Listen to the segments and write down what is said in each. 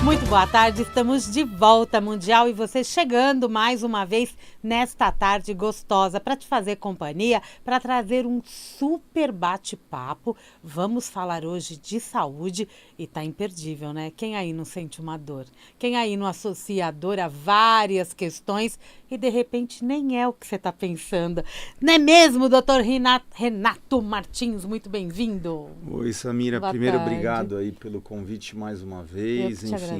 Muito boa tarde, estamos de volta Mundial e você chegando mais uma vez nesta tarde gostosa para te fazer companhia, para trazer um super bate-papo. Vamos falar hoje de saúde e tá imperdível, né? Quem aí não sente uma dor? Quem aí não associa a dor a várias questões e de repente nem é o que você está pensando? Não é mesmo, doutor Renato Martins? Muito bem-vindo. Oi, Samira. Boa Primeiro, tarde. obrigado aí pelo convite mais uma Eu vez. que te agradeço.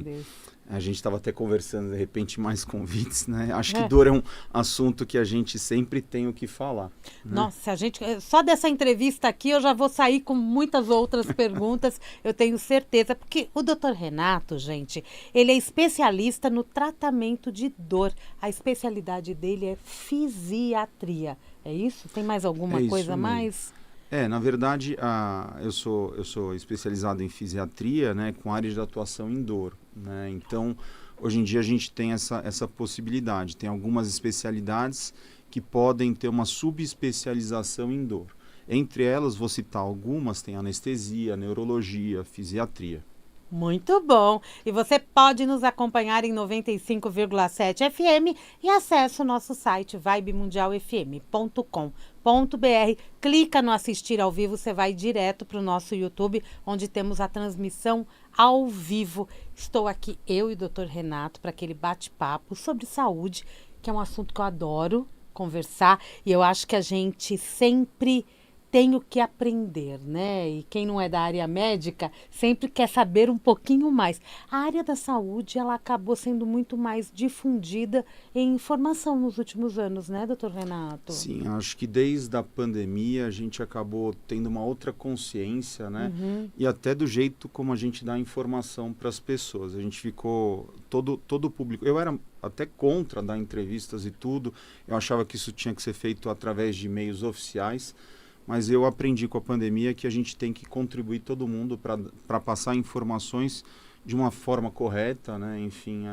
A gente estava até conversando, de repente, mais convites, né? Acho que dor é um assunto que a gente sempre tem o que falar. Né? Nossa, só dessa entrevista aqui eu já vou sair com muitas outras perguntas, eu tenho certeza, porque o doutor Renato, gente, ele é especialista no tratamento de dor. A especialidade dele é fisiatria. É isso? Tem mais alguma coisa a mais? Na verdade, eu sou especializado em fisiatria, né, com áreas de atuação em dor. Né? Então, hoje em dia a gente tem essa possibilidade. Tem algumas especialidades que podem ter uma subespecialização em dor. Entre elas, vou citar algumas, tem anestesia, neurologia, fisiatria. Muito bom! E você pode nos acompanhar em 95,7 FM e acesse o nosso site vibemundialfm.com.br. Clica no assistir ao vivo, você vai direto para o nosso YouTube, onde temos a transmissão ao vivo. Estou aqui, eu e o Dr. Renato, para aquele bate-papo sobre saúde, que é um assunto que eu adoro conversar e eu acho que a gente sempre tem o que aprender, né? E quem não é da área médica sempre quer saber um pouquinho mais. A área da saúde, ela acabou sendo muito mais difundida em informação nos últimos anos, né, doutor Renato? Sim, acho que desde a pandemia a gente acabou tendo uma outra consciência, né? E até do jeito como a gente dá informação para as pessoas. A gente ficou, todo o público... Eu era até contra dar entrevistas e tudo. Eu achava que isso tinha que ser feito através de meios oficiais. Mas eu aprendi com a pandemia que a gente tem que contribuir todo mundo para passar informações de uma forma correta, né? Enfim,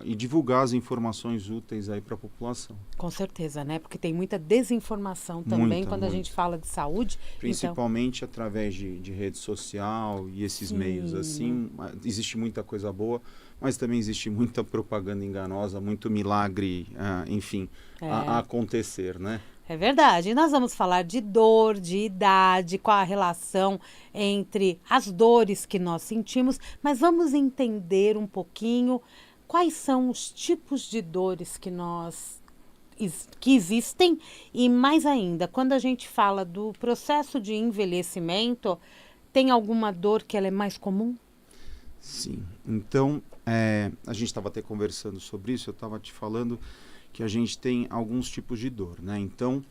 e divulgar as informações úteis aí para a população. Com certeza, né? Porque tem muita desinformação também quando a gente fala de saúde. Principalmente através de rede social e esses meios assim. Existe muita coisa boa, mas também existe muita propaganda enganosa, muito milagre, enfim, a acontecer, né? É verdade. E nós vamos falar de dor, de idade, qual a relação entre as dores que nós sentimos, mas vamos entender um pouquinho quais são os tipos de dores que existem e mais ainda, quando a gente fala do processo de envelhecimento, tem alguma dor que ela é mais comum? Sim. Então, a gente estava até conversando sobre isso, eu estava te falando que a gente tem alguns tipos de dor, né? Então,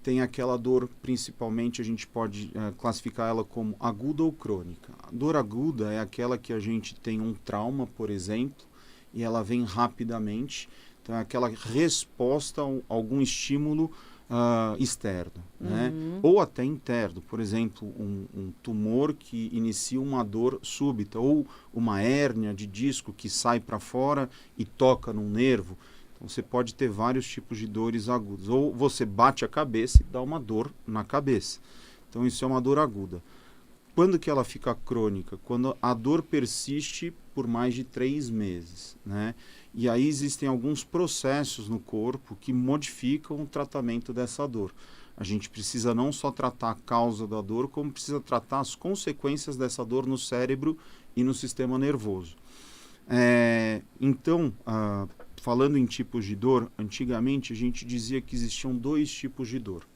tem aquela dor, principalmente, a gente pode classificar ela como aguda ou crônica. A dor aguda é aquela que a gente tem um trauma, por exemplo, e ela vem rapidamente. Então, é aquela resposta a algum estímulo externo, né? Ou até interno. Por exemplo, um tumor que inicia uma dor súbita, ou uma hérnia de disco que sai para fora e toca num nervo. Então, você pode ter vários tipos de dores agudas. Ou você bate a cabeça e dá uma dor na cabeça. Então, isso é uma dor aguda. Quando que ela fica crônica? Quando a dor persiste por mais de 3 meses, né? E aí existem alguns processos no corpo que modificam o tratamento dessa dor. A gente precisa não só tratar a causa da dor, como precisa tratar as consequências dessa dor no cérebro e no sistema nervoso. Então, falando em tipos de dor, antigamente a gente dizia que existiam 2 tipos de dor.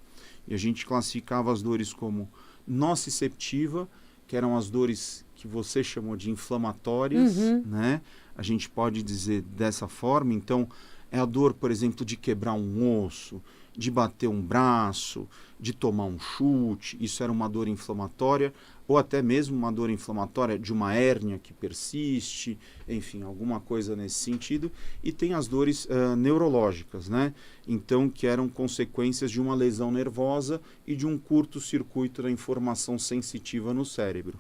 E a gente classificava as dores como nociceptiva, que eram as dores que você chamou de inflamatórias, né? A gente pode dizer dessa forma. Então, é a dor, por exemplo, de quebrar um osso, de bater um braço, de tomar um chute. Isso era uma dor inflamatória, ou até mesmo uma dor inflamatória de uma hérnia que persiste, enfim, alguma coisa nesse sentido. E tem as dores neurológicas, né? Então, que eram consequências de uma lesão nervosa e de um curto-circuito da informação sensitiva no cérebro.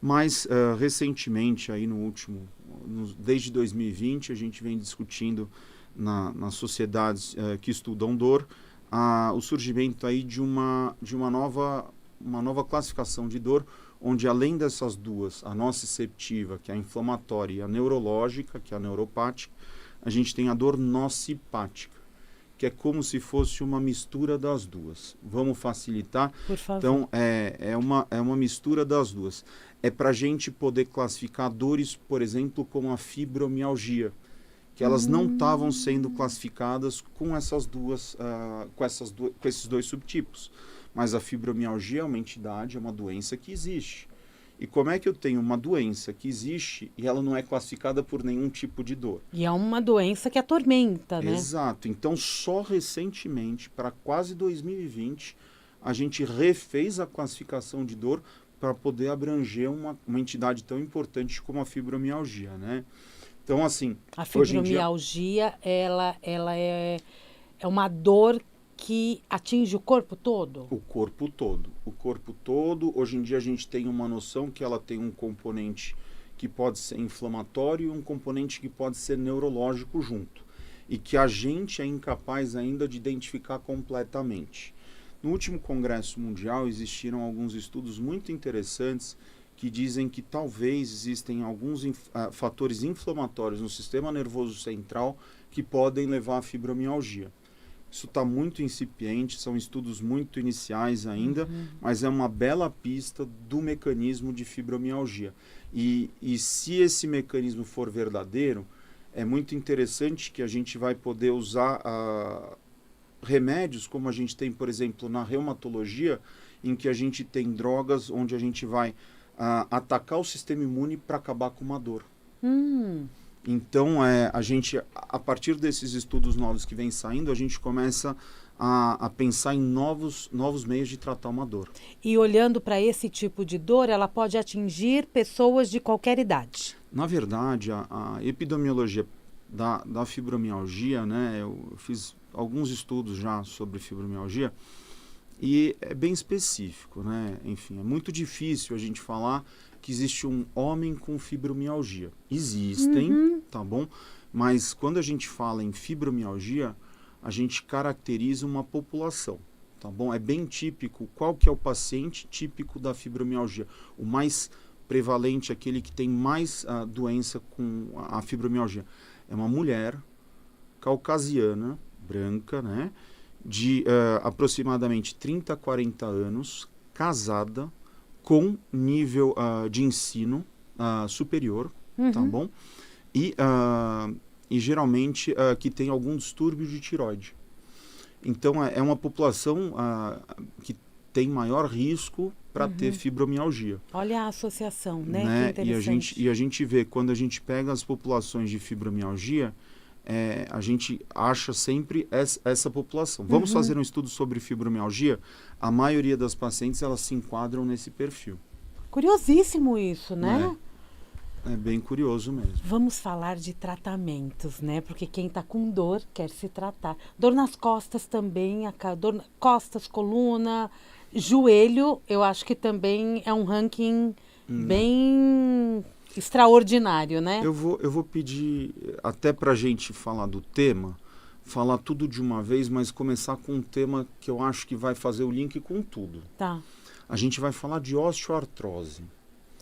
Mas, recentemente, aí desde 2020, a gente vem discutindo nas sociedades que estudam dor, o surgimento aí de uma nova classificação de dor, onde além dessas duas, a nociceptiva, que é a inflamatória, e a neurológica, que é a neuropática, a gente tem a dor nocipática, que é como se fosse uma mistura das duas. Vamos facilitar? Por favor. Então, é uma mistura das duas. É para a gente poder classificar dores, por exemplo, como a fibromialgia, que elas não estavam sendo classificadas com essas duas, com esses dois subtipos. Mas a fibromialgia é uma entidade, é uma doença que existe. E como é que eu tenho uma doença que existe e ela não é classificada por nenhum tipo de dor? E é uma doença que atormenta, né? Exato. Então, só recentemente, para quase 2020, a gente refez a classificação de dor para poder abranger uma entidade tão importante como a fibromialgia, né? Então, assim... A fibromialgia, ela é uma dor que atinge o corpo todo? O corpo todo. O corpo todo. Hoje em dia a gente tem uma noção que ela tem um componente que pode ser inflamatório e um componente que pode ser neurológico junto. E que a gente é incapaz ainda de identificar completamente. No último Congresso Mundial existiram alguns estudos muito interessantes que dizem que talvez existem alguns fatores inflamatórios no sistema nervoso central que podem levar à fibromialgia. Isso está muito incipiente, são estudos muito iniciais ainda, mas é uma bela pista do mecanismo de fibromialgia. E se esse mecanismo for verdadeiro, é muito interessante que a gente vai poder usar remédios, como a gente tem, por exemplo, na reumatologia, em que a gente tem drogas onde a gente vai atacar o sistema imune para acabar com uma dor. Então, a gente, a partir desses estudos novos que vem saindo, a gente começa a pensar em novos meios de tratar uma dor. E olhando para esse tipo de dor, ela pode atingir pessoas de qualquer idade? Na verdade, a epidemiologia da fibromialgia, né, eu fiz alguns estudos já sobre fibromialgia, e é bem específico, né? Enfim, é muito difícil a gente falar que existe um homem com fibromialgia. Existem, tá bom? Mas quando a gente fala em fibromialgia, a gente caracteriza uma população, tá bom? É bem típico. Qual que é o paciente típico da fibromialgia? O mais prevalente, aquele que tem mais doença com a fibromialgia. É uma mulher caucasiana, branca, né? De aproximadamente 30 a 40 anos, casada, com nível de ensino superior, tá bom? E geralmente que tem algum distúrbio de tireoide. Então, é uma população que tem maior risco para ter fibromialgia. Olha a associação, né? Que interessante. E a gente vê, quando a gente pega as populações de fibromialgia, a gente acha sempre essa população. Vamos fazer um estudo sobre fibromialgia? A maioria das pacientes, elas se enquadram nesse perfil. Curiosíssimo isso, né? É bem curioso mesmo. Vamos falar de tratamentos, né? Porque quem está com dor quer se tratar. Dor nas costas também, costas, coluna, joelho, eu acho que também é um ranking bem extraordinário, né? Eu vou pedir, até para a gente falar do tema, falar tudo de uma vez, mas começar com um tema que eu acho que vai fazer o link com tudo. Tá. A gente vai falar de osteoartrose.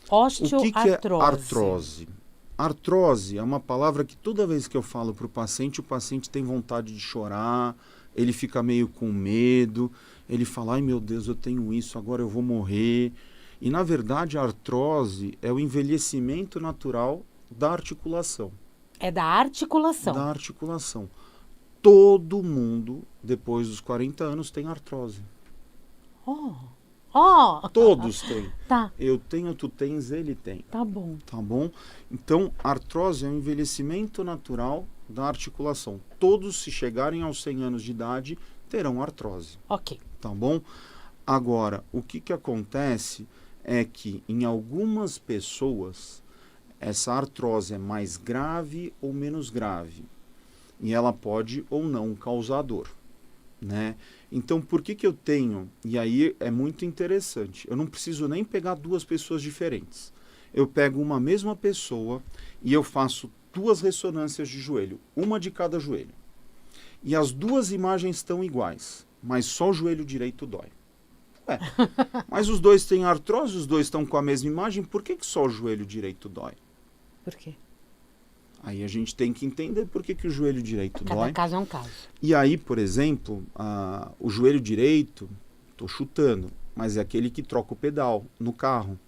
Osteoartrose. O que é artrose? Artrose é uma palavra que toda vez que eu falo para o paciente tem vontade de chorar, ele fica meio com medo, ele fala, ai meu Deus, eu tenho isso, agora eu vou morrer. E, na verdade, a artrose é o envelhecimento natural da articulação. É da articulação? Da articulação. Todo mundo, depois dos 40 anos, tem artrose. Todos têm. Tá. Eu tenho, tu tens, ele tem. Tá bom. Tá bom? Então, artrose é o envelhecimento natural da articulação. Todos, se chegarem aos 100 anos de idade, terão artrose. Ok. Tá bom? Agora, o que acontece é que em algumas pessoas essa artrose é mais grave ou menos grave e ela pode ou não causar dor, né? Então, por que eu tenho, e aí é muito interessante, eu não preciso nem pegar duas pessoas diferentes, eu pego uma mesma pessoa e eu faço duas ressonâncias de joelho, uma de cada joelho, e as duas imagens estão iguais, mas só o joelho direito dói. Ué, mas os dois têm artrose, os dois estão com a mesma imagem, por que só o joelho direito dói? Por quê? Aí a gente tem que entender por que o joelho direito dói. Cada caso é um caso. E aí, por exemplo, o joelho direito, estou chutando, mas é aquele que troca o pedal no carro.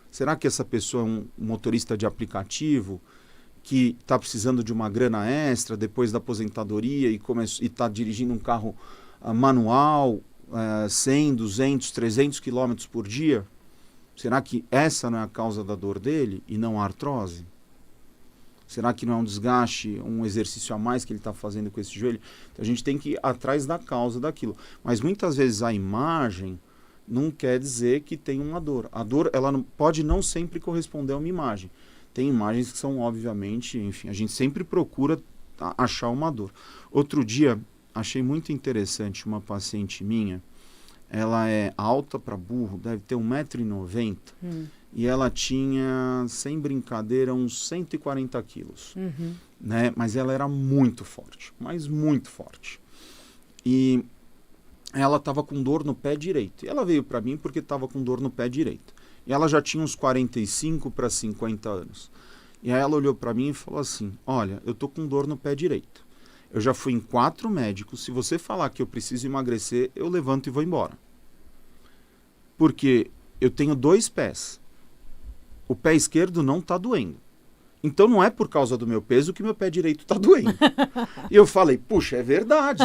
Será que essa pessoa é um motorista de aplicativo que está precisando de uma grana extra depois da aposentadoria e está dirigindo um carro manual, 100, 200, 300 quilômetros por dia? Será que essa não é a causa da dor dele e não a artrose? Será que não é um desgaste, um exercício a mais que ele está fazendo com esse joelho? Então a gente tem que ir atrás da causa daquilo. Mas muitas vezes a imagem não quer dizer que tem uma dor. A dor ela pode não sempre corresponder a uma imagem. Tem imagens que são, obviamente, enfim, a gente sempre procura achar uma dor. Outro dia, achei muito interessante uma paciente minha, ela é alta para burro, deve ter 1,90 m, e ela tinha, sem brincadeira, uns 140 quilos. Né? Mas ela era muito forte, mas muito forte. E ela estava com dor no pé direito. E ela veio para mim porque estava com dor no pé direito. E ela já tinha uns 45 para 50 anos. E aí ela olhou para mim e falou assim, olha, eu tô com dor no pé direito. Eu já fui em 4 médicos, se você falar que eu preciso emagrecer, eu levanto e vou embora. Porque eu tenho 2 pés. O pé esquerdo não está doendo. Então não é por causa do meu peso que meu pé direito está doendo. E eu falei, puxa, é verdade.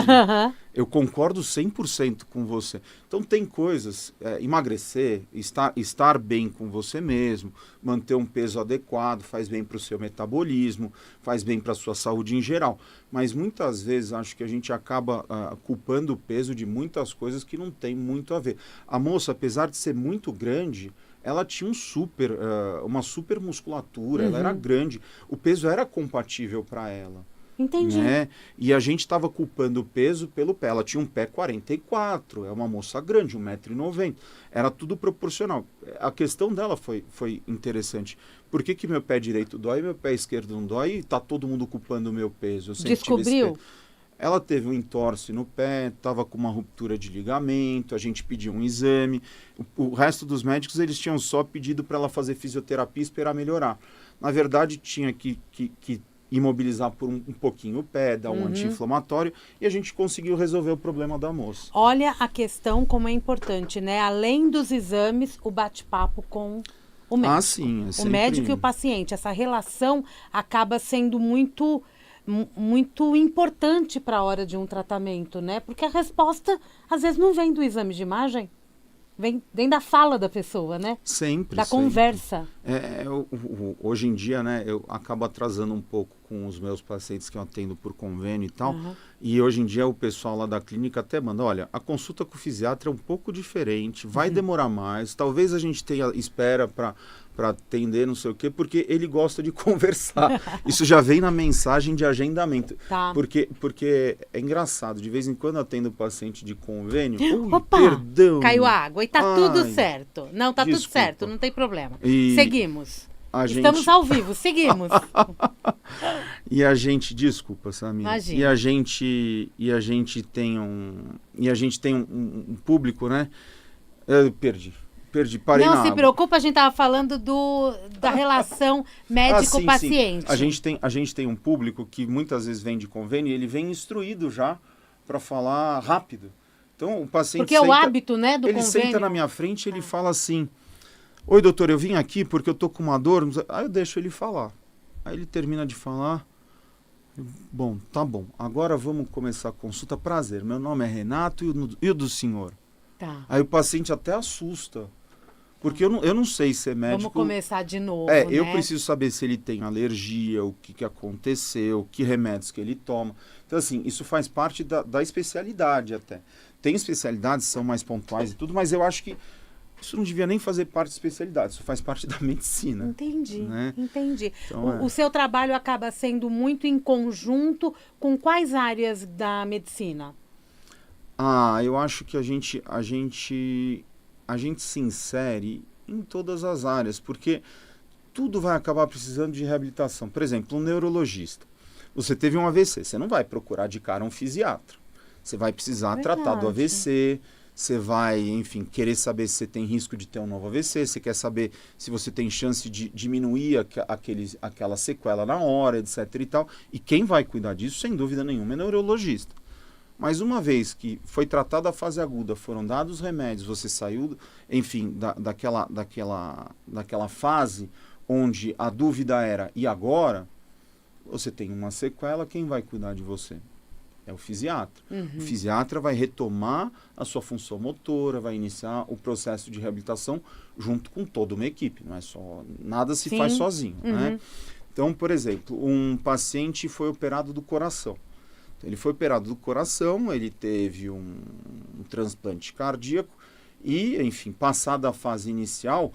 Eu concordo 100% com você. Então tem coisas, emagrecer, estar bem com você mesmo, manter um peso adequado, faz bem para o seu metabolismo, faz bem para a sua saúde em geral. Mas muitas vezes acho que a gente acaba culpando o peso de muitas coisas que não tem muito a ver. A moça, apesar de ser muito grande, ela tinha uma super musculatura, ela era grande, o peso era compatível para ela. Entendi. Né? E a gente estava culpando o peso pelo pé. Ela tinha um pé 44, é uma moça grande, 1,90 m. Era tudo proporcional. A questão dela foi interessante. Por que meu pé direito dói e meu pé esquerdo não dói? E está todo mundo culpando o meu peso. Eu sempre Descobriu? Ela teve um entorse no pé, estava com uma ruptura de ligamento, a gente pediu um exame. O resto dos médicos, eles tinham só pedido para ela fazer fisioterapia e esperar melhorar. Na verdade, tinha que imobilizar por um pouquinho o pé, dar um anti-inflamatório, e a gente conseguiu resolver o problema da moça. Olha a questão como é importante, né? Além dos exames, o bate-papo com o médico. Ah, sim. O médico e o paciente. Essa relação acaba sendo muito importante para a hora de um tratamento, né? Porque a resposta, às vezes, não vem do exame de imagem, vem da fala da pessoa, né? Sempre. Da conversa. Hoje em dia, né, eu acabo atrasando um pouco com os meus pacientes que eu atendo por convênio e tal. E hoje em dia o pessoal lá da clínica até manda, olha, a consulta com o fisiatra é um pouco diferente, vai demorar mais, talvez a gente tenha espera para atender, não sei o quê, porque ele gosta de conversar. Isso já vem na mensagem de agendamento. Tá. Porque é engraçado, de vez em quando eu atendo paciente de convênio. Opa, perdão. caiu a água e tá tudo Ai, certo. Não, tá desculpa. tudo certo, não tem problema. E Seguimos. Estamos gente... ao vivo, seguimos. E a gente, desculpa, Samir. Imagina. E a gente tem um público, né? Eu perdi, parei na Não se água. preocupa, a gente estava falando da relação médico-paciente. Sim. A gente tem um público que muitas vezes vem de convênio e ele vem instruído já para falar rápido. Então o paciente Porque é o hábito, né, do ele convênio. Senta na minha frente e ele fala assim, oi doutor, eu vim aqui porque eu tô com uma dor. Aí eu deixo ele falar. Aí ele termina de falar. Bom, tá bom. Agora vamos começar a consulta. Prazer, meu nome é Renato e o do senhor? Tá. Aí o paciente até assusta. Porque eu não sei se é médico. Vamos começar de novo, eu né? preciso saber se ele tem alergia, o que aconteceu, que remédios que ele toma. Então, assim, isso faz parte da especialidade até. Tem especialidades que são mais pontuais e tudo, mas eu acho que isso não devia nem fazer parte da especialidade, isso faz parte da medicina. Entendi, né? entendi. Então, o seu trabalho acaba sendo muito em conjunto com quais áreas da medicina? Eu acho que a gente se insere em todas as áreas, porque tudo vai acabar precisando de reabilitação. Por exemplo, um neurologista. Você teve um AVC, você não vai procurar de cara um fisiatra. Você vai precisar tratar do AVC, você vai, enfim, querer saber se você tem risco de ter um novo AVC, você quer saber se você tem chance de diminuir aquela sequela na hora, etc e tal. E quem vai cuidar disso, sem dúvida nenhuma, é neurologista. Mas uma vez que foi tratada a fase aguda, foram dados os remédios, você saiu, enfim, daquela fase onde a dúvida era, e agora? Você tem uma sequela, quem vai cuidar de você? É o fisiatra. O fisiatra vai retomar a sua função motora, vai iniciar o processo de reabilitação junto com toda uma equipe. Não é só, nada se faz sozinho, né? Então, por exemplo, um paciente foi operado do coração. Ele foi operado do coração, ele teve um transplante cardíaco e, enfim, passada a fase inicial,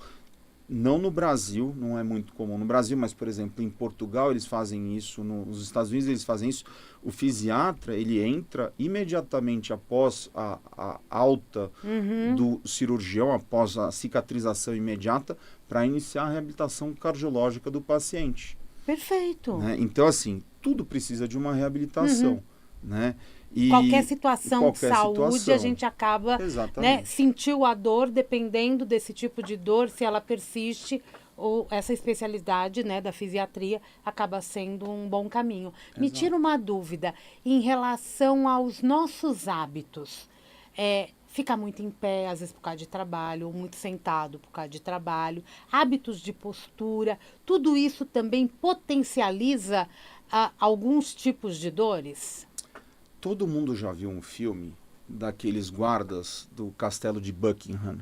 não no Brasil, não é muito comum no Brasil, mas, por exemplo, em Portugal eles fazem isso, nos Estados Unidos eles fazem isso, o fisiatra, ele entra imediatamente após a alta do cirurgião, após a cicatrização imediata, para iniciar a reabilitação cardiológica do paciente. Perfeito. Né? Então, assim, tudo precisa de uma reabilitação. Né? E qualquer situação de saúde, situação. A gente acaba, né, sentiu a dor, dependendo desse tipo de dor, se ela persiste, ou essa especialidade, né, da fisiatria acaba sendo um bom caminho. Exato. Me tira uma dúvida em relação aos nossos hábitos. Fica muito em pé, às vezes por causa de trabalho, ou muito sentado por causa de trabalho, hábitos de postura, tudo isso também potencializa alguns tipos de dores? Todo mundo já viu um filme daqueles guardas do castelo de Buckingham.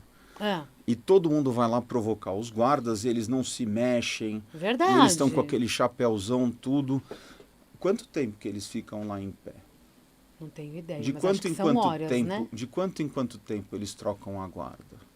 E todo mundo vai lá provocar os guardas, eles não se mexem. Verdade. Eles estão com aquele chapéuzão, tudo. Quanto tempo que eles ficam lá em pé? Não tenho ideia, De mas quanto acho que em são quanto horas, tempo, né? De quanto em quanto tempo eles trocam a guarda?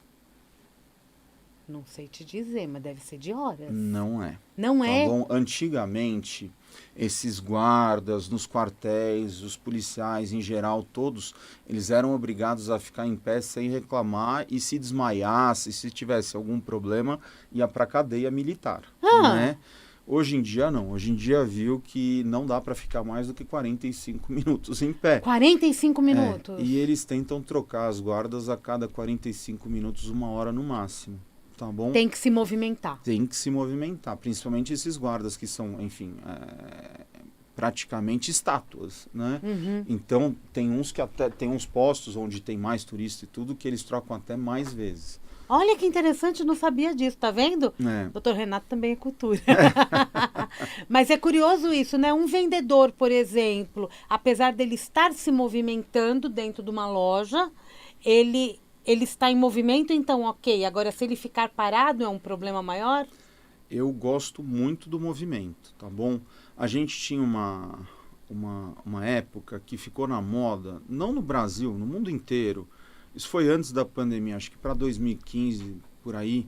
Não sei te dizer, mas deve ser de horas. Não é. Não Tá é? bom? Antigamente, esses guardas nos quartéis, os policiais em geral, todos, eles eram obrigados a ficar em pé sem reclamar e se desmaiasse, se tivesse algum problema, ia para a cadeia militar. Né? Hoje em dia não. Hoje em dia viu que não dá para ficar mais do que 45 minutos em pé. 45 minutos? E eles tentam trocar as guardas a cada 45 minutos, 1 hora no máximo. Tá bom? Tem que se movimentar. Tem que se movimentar, principalmente esses guardas que são, enfim, praticamente estátuas, né? Então, tem uns postos onde tem mais turista e tudo, que eles trocam até mais vezes. Olha que interessante, não sabia disso, tá vendo? Doutor Renato também é cultura. Mas é curioso isso, né? Um vendedor, por exemplo, apesar dele estar se movimentando dentro de uma loja, ele está em movimento, então ok. Agora, se ele ficar parado, é um problema maior? Eu gosto muito do movimento, tá bom? A gente tinha uma época que ficou na moda, não no Brasil, no mundo inteiro. Isso foi antes da pandemia, acho que para 2015, por aí,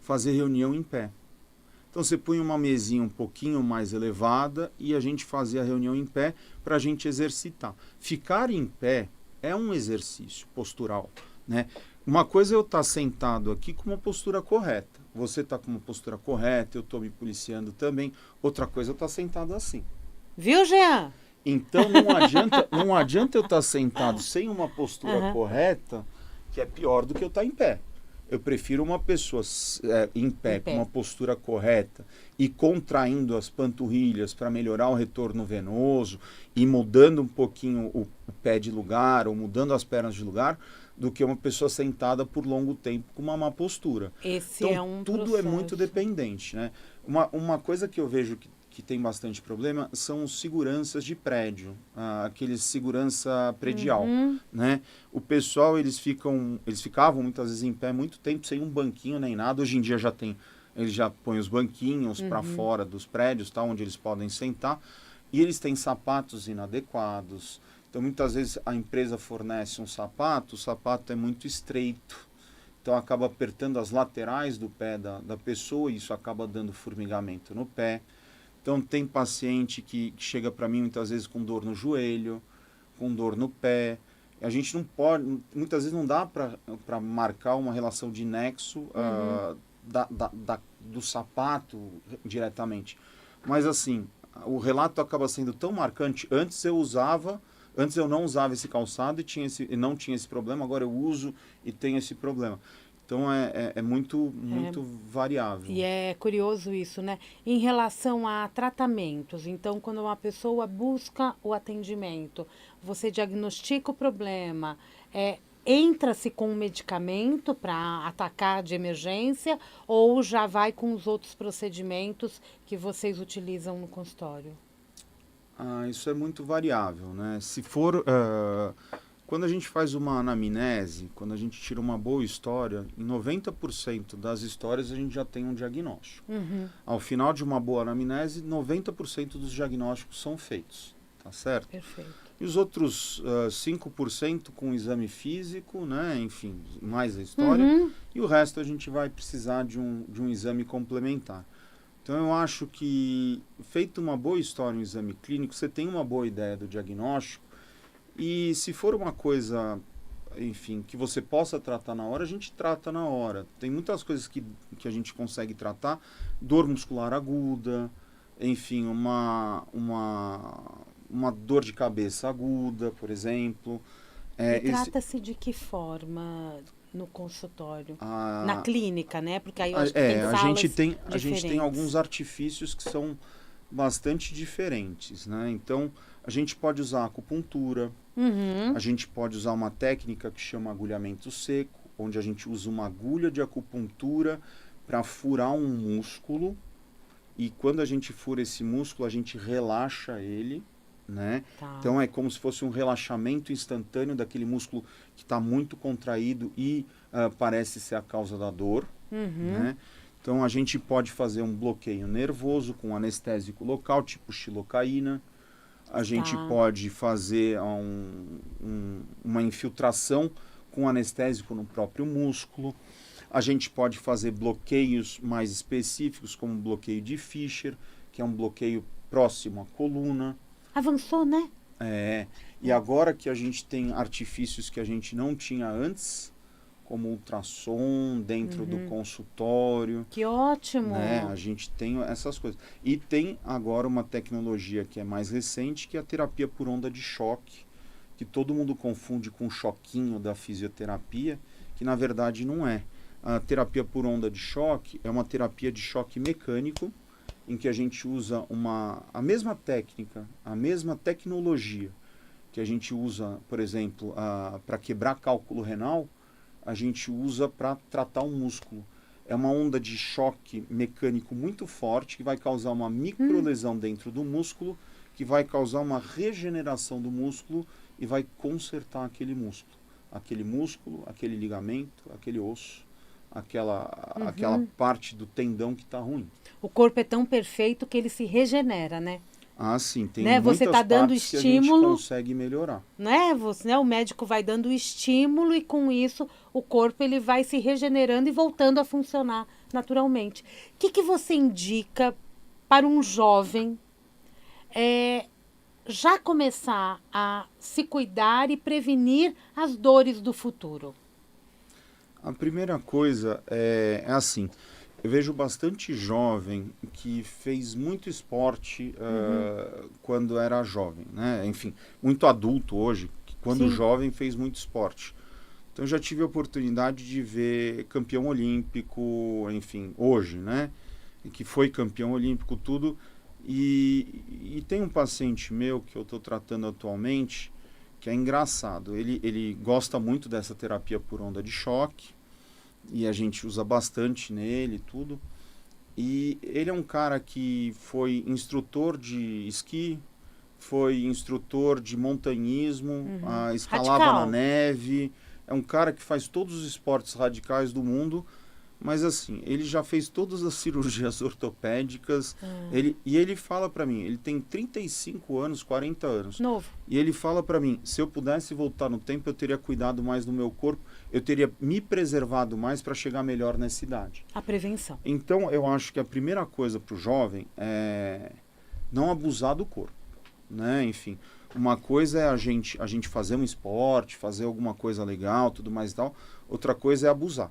fazer reunião em pé. Então você punha uma mesinha um pouquinho mais elevada e a gente fazia a reunião em pé para a gente exercitar. Ficar em pé é um exercício postural. Né? Uma coisa é eu estar sentado aqui com uma postura correta. Você está com uma postura correta, eu estou me policiando também. Outra coisa é eu estar sentado assim. Viu, Jean? Então não adianta eu estar sentado sem uma postura correta, que é pior do que eu estar em pé. Eu prefiro uma pessoa em pé, com uma postura correta e contraindo as panturrilhas para melhorar o retorno venoso e mudando um pouquinho o pé de lugar ou mudando as pernas de lugar, do que uma pessoa sentada por longo tempo com uma má postura. Então, tudo é muito dependente. Né? Uma coisa que eu vejo que tem bastante problema são os seguranças de prédio, aqueles segurança predial. Né? O pessoal, eles ficavam muitas vezes em pé muito tempo, sem um banquinho nem nada. Hoje em dia eles já põem os banquinhos para fora dos prédios, tá, onde eles podem sentar, e eles têm sapatos inadequados. Então, muitas vezes a empresa fornece um sapato, o sapato é muito estreito, então acaba apertando as laterais do pé da pessoa e isso acaba dando formigamento no pé. Então, tem paciente que chega para mim muitas vezes com dor no joelho, com dor no pé. A gente não pode, muitas vezes não dá para marcar uma relação de nexo do sapato diretamente. Mas assim, o relato acaba sendo tão marcante. Antes Antes eu não usava esse calçado e não tinha esse problema, agora eu uso e tenho esse problema. Então é muito variável. E é curioso isso, né? Em relação a tratamentos, então, quando uma pessoa busca o atendimento, você diagnostica o problema, entra-se com um medicamento para atacar de emergência ou já vai com os outros procedimentos que vocês utilizam no consultório? Isso é muito variável, né? Se for... quando a gente faz uma anamnese, quando a gente tira uma boa história, em 90% das histórias a gente já tem um diagnóstico. Ao final de uma boa anamnese, 90% dos diagnósticos são feitos, tá certo? Perfeito. E os outros 5% com exame físico, né? Enfim, mais a história. E o resto a gente vai precisar de um exame complementar. Então eu acho que, feito uma boa história, um exame clínico, você tem uma boa ideia do diagnóstico. E se for uma coisa, enfim, que você possa tratar na hora, a gente trata na hora. Tem muitas coisas que a gente consegue tratar. Dor muscular aguda, enfim, uma dor de cabeça aguda, por exemplo. Trata-se de que forma no consultório? Na clínica, né? Porque aí eu acho que tem salas a gente tem alguns artifícios que são bastante diferentes, né? Então, a gente pode usar acupuntura, a gente pode usar uma técnica que chama agulhamento seco, onde a gente usa uma agulha de acupuntura para furar um músculo, e quando a gente fura esse músculo, a gente relaxa ele, né? Tá. Então é como se fosse um relaxamento instantâneo daquele músculo que está muito contraído e parece ser a causa da dor, né? Então a gente pode fazer um bloqueio nervoso com anestésico local, tipo xilocaína. A gente pode fazer uma infiltração com anestésico no próprio músculo. A gente pode fazer bloqueios mais específicos, como o bloqueio de Fischer, que é um bloqueio próximo à coluna. Avançou, né? E agora que a gente tem artifícios que a gente não tinha antes, como ultrassom dentro do consultório. Que ótimo! Né? A gente tem essas coisas. E tem agora uma tecnologia que é mais recente, que é a terapia por onda de choque, que todo mundo confunde com o choquinho da fisioterapia, que na verdade não é. A terapia por onda de choque é uma terapia de choque mecânico, em que a gente usa a mesma técnica, a mesma tecnologia que a gente usa, por exemplo, para quebrar cálculo renal, a gente usa para tratar um músculo. É uma onda de choque mecânico muito forte que vai causar uma microlesão dentro do músculo, que vai causar uma regeneração do músculo e vai consertar aquele músculo. Aquele músculo, aquele ligamento, aquele osso, aquela parte do tendão que está ruim. O corpo é tão perfeito que ele se regenera, né? Sim, tem Você muitas tá dando partes estímulo, que a gente consegue melhorar. Né? O médico vai dando estímulo e com isso o corpo ele vai se regenerando e voltando a funcionar naturalmente. O que você indica para um jovem já começar a se cuidar e prevenir as dores do futuro? A primeira coisa é assim, eu vejo bastante jovem que fez muito esporte quando era jovem, né? Enfim, muito adulto hoje, que quando jovem fez muito esporte. Então eu já tive a oportunidade de ver campeão olímpico, enfim, hoje, né? Que foi campeão olímpico, tudo. E tem um paciente meu que eu estou tratando atualmente, que é engraçado. Ele gosta muito dessa terapia por onda de choque, e a gente usa bastante nele e tudo. E ele é um cara que foi instrutor de esqui, foi instrutor de montanhismo, escalava Radical. na neve. É um cara que faz todos os esportes radicais do mundo, mas assim, ele já fez todas as cirurgias ortopédicas. Ele fala pra mim, ele tem 35 anos, 40 anos. Novo. E ele fala pra mim, se eu pudesse voltar no tempo, eu teria cuidado mais do meu corpo, eu teria me preservado mais para chegar melhor nessa idade. A prevenção. Então, eu acho que a primeira coisa pro jovem é não abusar do corpo, né? Enfim, uma coisa é a gente fazer um esporte, fazer alguma coisa legal, tudo mais e tal. Outra coisa é abusar.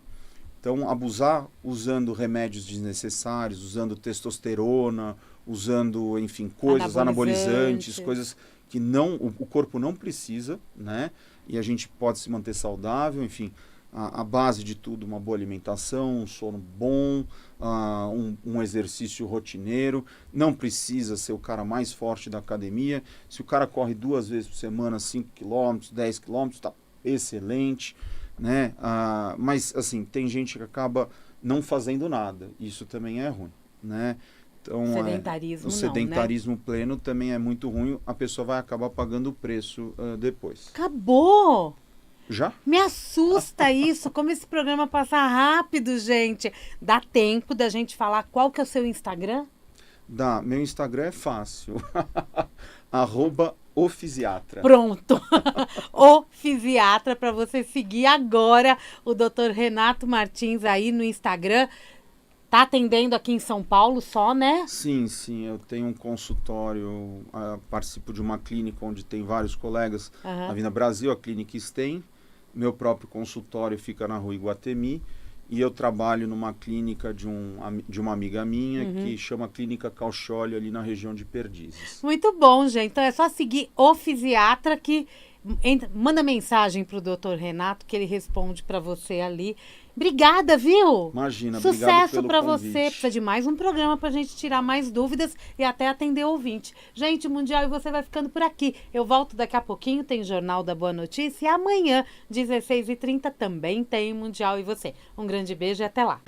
Então, abusar usando remédios desnecessários, usando testosterona, usando, enfim, coisas anabolizantes, coisas que não, o corpo não precisa, né? E a gente pode se manter saudável, enfim, a base de tudo, uma boa alimentação, um sono bom, um exercício rotineiro, não precisa ser o cara mais forte da academia. Se o cara corre 2 vezes por semana, 5 km, 10 km, tá excelente, né? Mas, assim, tem gente que acaba não fazendo nada, isso também é ruim, né? Então, sedentarismo o não, sedentarismo né? pleno também é muito ruim, a pessoa vai acabar pagando o preço depois. Acabou! Já? Me assusta isso, como esse programa passa rápido, gente. Dá tempo da gente falar qual que é o seu Instagram? Meu Instagram é fácil. @ofisiatra. Pronto. O fisiatra para você seguir agora o Dr. Renato Martins aí no Instagram. Tá atendendo aqui em São Paulo só, né? Sim, eu tenho um consultório, participo de uma clínica onde tem vários colegas na Avenida Brasil, a Clínica STEM. Meu próprio consultório fica na Rua Iguatemi e eu trabalho numa clínica de uma amiga minha que chama Clínica Caucholio, ali na região de Perdizes. Muito bom, gente. Então é só seguir o fisiatra que manda mensagem pro Dr. Renato que ele responde para você ali. Obrigada, viu? Imagina, obrigado Sucesso pelo para convite. você. Precisa de mais um programa pra gente tirar mais dúvidas e até atender o ouvinte. Gente, Mundial e você vai ficando por aqui. Eu volto daqui a pouquinho, tem Jornal da Boa Notícia e amanhã, 16h30, também tem Mundial e você. Um grande beijo e até lá.